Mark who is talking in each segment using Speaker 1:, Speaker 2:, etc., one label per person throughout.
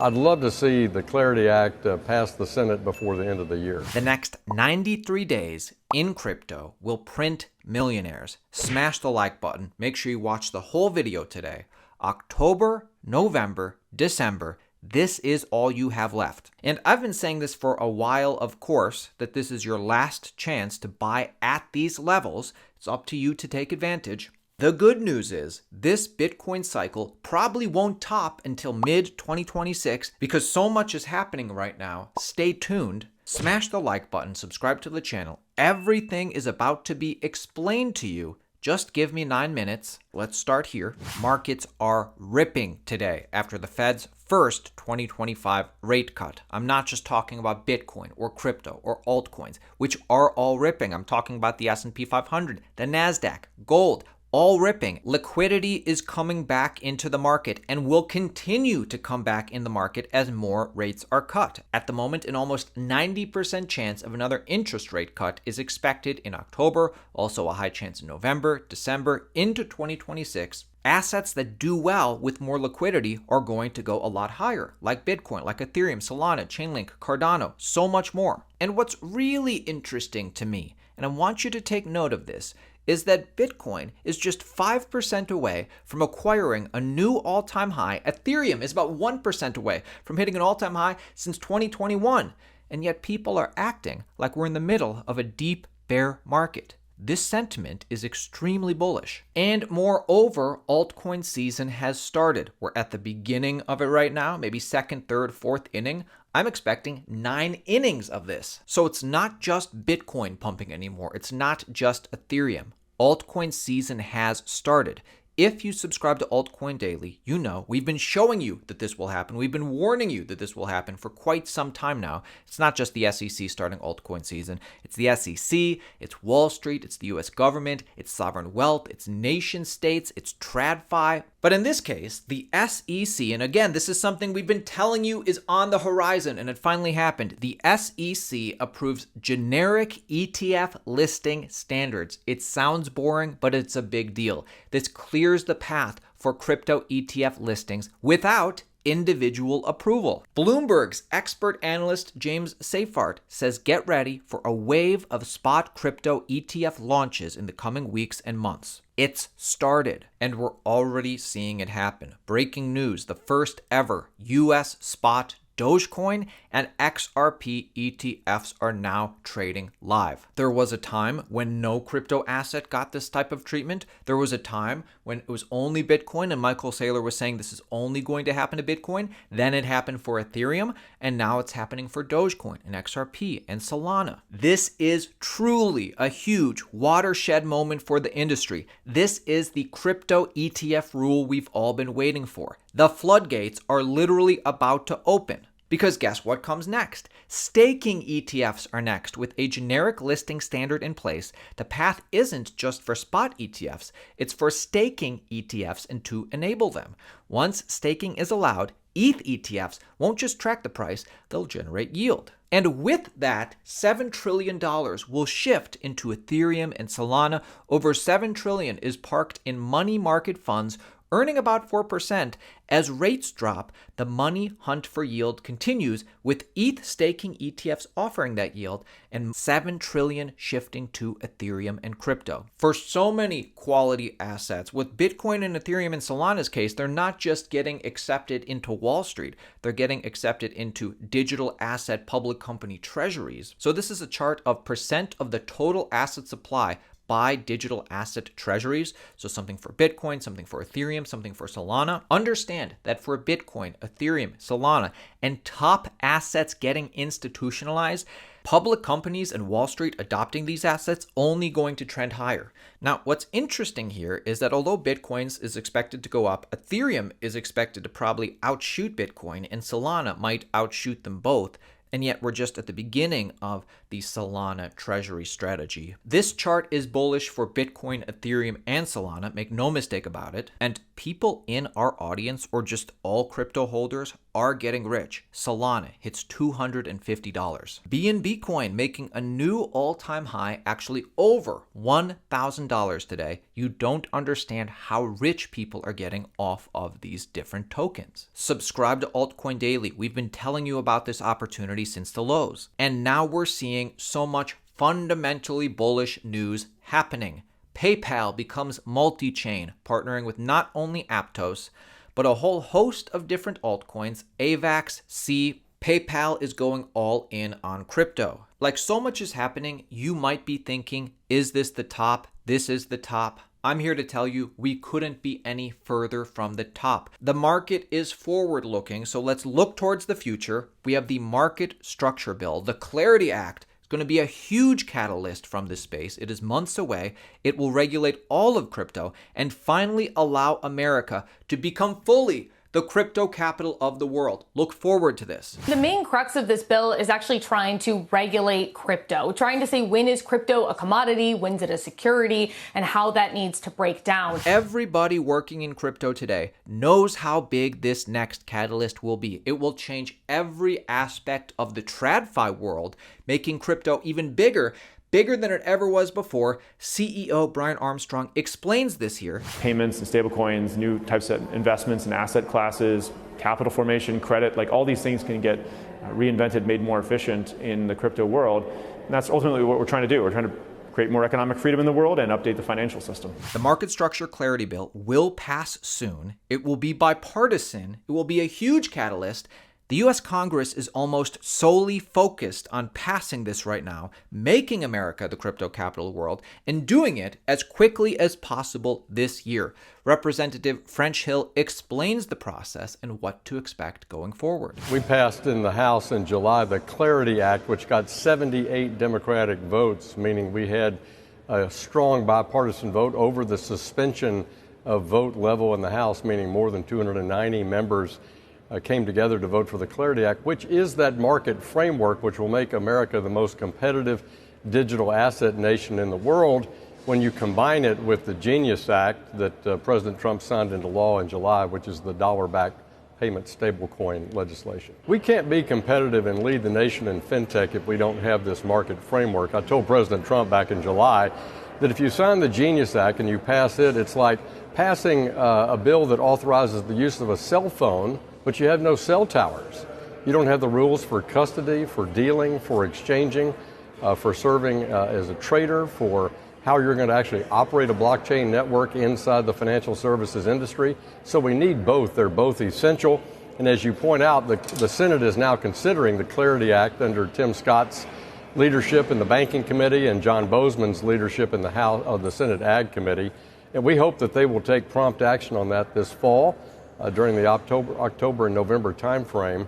Speaker 1: I'd love to see the Clarity Act pass the Senate before the end of the year.
Speaker 2: The next 93 days in crypto will print millionaires. Smash the like button. Make sure you watch the whole video today. October, November, December. This is all you have left. And I've been saying this for a while, of course, that this is your last chance to buy at these levels. It's up to you to take advantage. The good news is this Bitcoin cycle probably won't top until mid-2026 because so much is happening right now. Stay tuned. Smash the like button, subscribe to the channel. Everything is about to be explained to you. Just give me 9 minutes. Let's start here. Markets are ripping today after the Fed's first 2025 rate cut. I'm not just talking about Bitcoin or crypto or altcoins, which are all ripping. I'm talking about the S&P 500, the NASDAQ, gold, all ripping. Liquidity is coming back into the market and will continue to come back in the market as more rates are cut. At the moment, an almost 90% chance of another interest rate cut is expected in October, also a high chance in November, December, into 2026. Assets that do well with more liquidity are going to go a lot higher, like Bitcoin, like Ethereum, Solana, Chainlink, Cardano, so much more. And what's really interesting to me, and I want you to take note of this, is that Bitcoin is just 5% away from acquiring a new all-time high. Ethereum is about 1% away from hitting an all-time high since 2021. And yet people are acting like we're in the middle of a deep bear market. This sentiment is extremely bullish. And moreover, altcoin season has started. We're at the beginning of it right now, maybe second, third, fourth inning. I'm expecting 9 innings of this. So it's not just Bitcoin pumping anymore. It's not just Ethereum. Altcoin season has started. If you subscribe to Altcoin Daily, you know we've been showing you that this will happen. We've been warning you that this will happen for quite some time now. It's not just the SEC starting altcoin season. It's the SEC, it's Wall Street, it's the US government, it's sovereign wealth, it's nation states, it's TradFi. But in this case, the SEC, and again, this is something we've been telling you is on the horizon, and it finally happened. The SEC approves generic ETF listing standards. It sounds boring, but it's a big deal. This clears the path for crypto ETF listings without individual approval. Bloomberg's expert analyst James Seyffart says get ready for a wave of spot crypto ETF launches in the coming weeks and months. It's started, and we're already seeing it happen. Breaking news, the first ever US spot Dogecoin and XRP ETFs are now trading live. There was a time when no crypto asset got this type of treatment. There was a time when it was only Bitcoin, and Michael Saylor was saying this is only going to happen to Bitcoin. Then it happened for Ethereum, and now it's happening for Dogecoin and XRP and Solana. This is truly a huge watershed moment for the industry. This is the crypto ETF rule we've all been waiting for. The floodgates are literally about to open. Because guess what comes next? Staking ETFs are next. With a generic listing standard in place, the path isn't just for spot ETFs, it's for staking ETFs and to enable them. Once staking is allowed, ETH ETFs won't just track the price, they'll generate yield. And with that, $7 trillion will shift into Ethereum and Solana. Over $7 trillion is parked in money market funds, earning about 4%. As rates drop, the money hunt for yield continues, with ETH staking ETFs offering that yield and $7 trillion shifting to Ethereum and crypto. For so many quality assets, with Bitcoin and Ethereum in Solana's case, they're not just getting accepted into Wall Street, they're getting accepted into digital asset public company treasuries. So this is a chart of percent of the total asset supply by digital asset treasuries. So something for Bitcoin, something for Ethereum, something for Solana. Understand that for Bitcoin, Ethereum, Solana, and top assets getting institutionalized, public companies and Wall Street adopting these assets only going to trend higher. Now, what's interesting here is that although Bitcoin's is expected to go up, Ethereum is expected to probably outshoot Bitcoin, and Solana might outshoot them both. And yet we're just at the beginning of the Solana treasury strategy. This chart is bullish for Bitcoin, Ethereum, and Solana, make no mistake about it. And people in our audience, or just all crypto holders, are getting rich. Solana hits $250. BNB coin making a new all-time high, actually over $1,000 today. You don't understand how rich people are getting off of these different tokens. Subscribe to Altcoin Daily. We've been telling you about this opportunity since the lows. And now we're seeing so much fundamentally bullish news happening. PayPal becomes multi-chain, partnering with not only Aptos, but a whole host of different altcoins. AVAX, C, PayPal is going all in on crypto. Like so much is happening, you might be thinking, is this the top? This is the top. I'm here to tell you we couldn't be any further from the top. The market is forward looking, so let's look towards the future. We have the Market Structure Bill, the Clarity Act, going to be a huge catalyst from this space. It is months away. It will regulate all of crypto and finally allow America to become fully the crypto capital of the world. Look forward to this.
Speaker 3: The main crux of this bill is actually trying to regulate crypto, trying to say when is crypto a commodity, when's it a security, and how that needs to break down.
Speaker 2: Everybody working in crypto today knows how big this next catalyst will be. It will change every aspect of the TradFi world, making crypto even bigger than it ever was before. CEO Brian Armstrong explains this here.
Speaker 4: Payments and stablecoins, new types of investments and asset classes, capital formation, credit, like all these things can get reinvented, made more efficient in the crypto world. And that's ultimately what we're trying to do. We're trying to create more economic freedom in the world and update the financial system.
Speaker 2: The Market Structure Clarity Bill will pass soon. It will be bipartisan. It will be a huge catalyst. The U.S. Congress is almost solely focused on passing this right now, making America the crypto capital of the world, and doing it as quickly as possible this year. Representative French Hill explains the process and what to expect going forward.
Speaker 1: We passed in the House in July the Clarity Act, which got 78 Democratic votes, meaning we had a strong bipartisan vote over the suspension of vote level in the House, meaning more than 290 members came together to vote for the Clarity Act, which is that market framework which will make America the most competitive digital asset nation in the world when you combine it with the Genius Act that President Trump signed into law in July, which is the dollar-backed payment stablecoin legislation. We can't be competitive and lead the nation in fintech if we don't have this market framework. I told President Trump back in July that if you sign the Genius Act and you pass it, it's like passing a bill that authorizes the use of a cell phone, but you have no cell towers. You don't have the rules for custody, for dealing, for exchanging, for serving as a trader, for how you're going to actually operate a blockchain network inside the financial services industry. So we need both. They're both essential. And as you point out, the Senate is now considering the Clarity Act under Tim Scott's leadership in the Banking Committee and John Bozeman's leadership in the House of the Senate Ag Committee. And we hope that they will take prompt action on that this fall. During the October and November timeframe.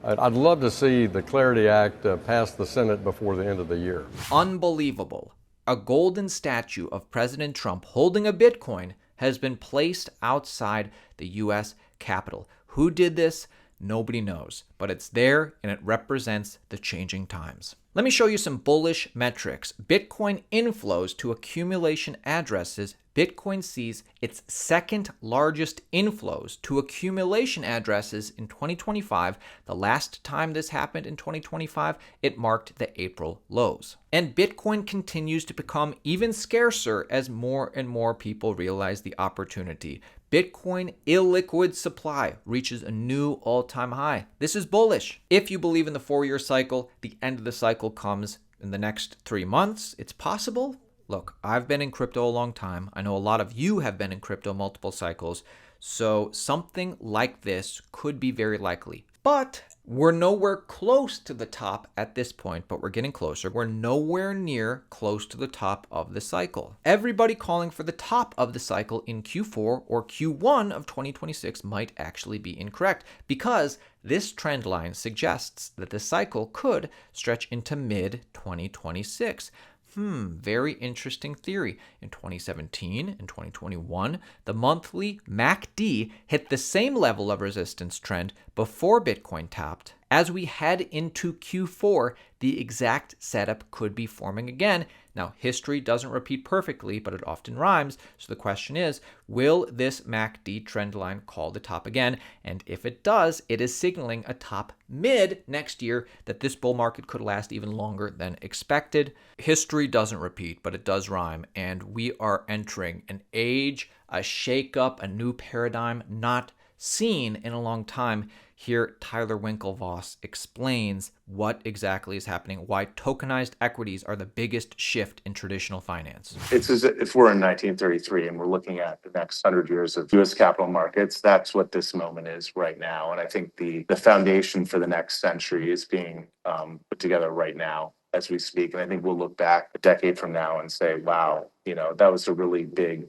Speaker 1: I'd love to see the Clarity Act pass the Senate before the end of the year.
Speaker 2: Unbelievable. A golden statue of President Trump holding a Bitcoin has been placed outside the U.S. Capitol. Who did this? Nobody knows, but it's there and it represents the changing times. Let me show you some bullish metrics. Bitcoin inflows to accumulation addresses. Bitcoin sees its second largest inflows to accumulation addresses in 2025. The last time this happened in 2025, it marked the April lows. And Bitcoin continues to become even scarcer as more and more people realize the opportunity. Bitcoin illiquid supply reaches a new all-time high. This is bullish. If you believe in the 4-year cycle, the end of the cycle comes in the next 3 months. It's possible. Look, I've been in crypto a long time. I know a lot of you have been in crypto multiple cycles. So something like this could be very likely. But we're nowhere close to the top at this point, but we're getting closer. We're nowhere near close to the top of the cycle. Everybody calling for the top of the cycle in Q4 or Q1 of 2026 might actually be incorrect because this trend line suggests that the cycle could stretch into mid-2026. Very interesting theory. In 2017 and 2021, the monthly MACD hit the same level of resistance trend before Bitcoin tapped As we head into Q4, the exact setup could be forming again. Now, history doesn't repeat perfectly, but it often rhymes. So the question is, will this MACD trend line call the top again? And if it does, it is signaling a top mid next year that this bull market could last even longer than expected. History doesn't repeat, but it does rhyme. And we are entering an age, a shakeup, a new paradigm not seen in a long time. Here, Tyler Winklevoss explains what exactly is happening, why tokenized equities are the biggest shift in traditional finance.
Speaker 5: It's as if we're in 1933 and we're looking at the next 100 years of U.S. capital markets. That's what this moment is right now. And I think the foundation for the next century is being put together right now as we speak. And I think we'll look back a decade from now and say, wow, that was a really big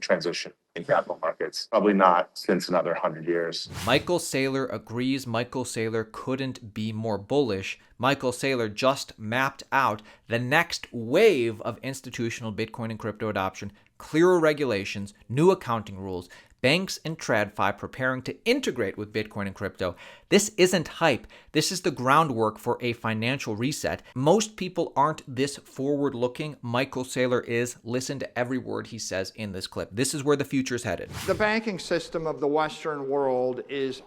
Speaker 5: transition in capital markets. Probably not since another 100 years.
Speaker 2: Michael Saylor agrees. Michael Saylor couldn't be more bullish. Michael Saylor just mapped out the next wave of institutional Bitcoin and crypto adoption, clearer regulations, new accounting rules, banks and TradFi preparing to integrate with Bitcoin and crypto. This isn't hype. This is the groundwork for a financial reset. Most people aren't this forward-looking. Michael Saylor is. Listen to every word he says in this clip. This is where the future is headed.
Speaker 6: The banking system of the Western world is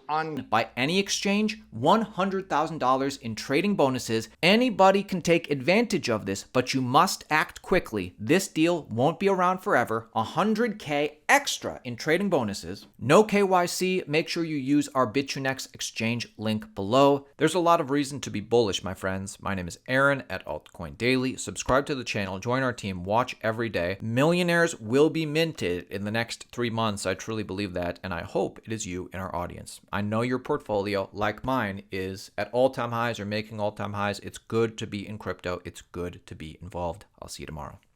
Speaker 2: By any exchange, $100,000 in trading bonuses. Anybody can take advantage of this, but you must act quickly. This deal won't be around forever. $100K extra in trading bonuses. No KYC. Make sure you use our Bitunix exchange link below. There's a lot of reason to be bullish, my friends. My name is Aaron at Altcoin Daily. Subscribe to the channel, join our team, watch every day. Millionaires will be minted in the next 3 months. I truly believe that, and I hope it is you in our audience. I know your portfolio, like mine, is at all-time highs or making all-time highs. It's good to be in crypto. It's good to be involved. I'll see you tomorrow.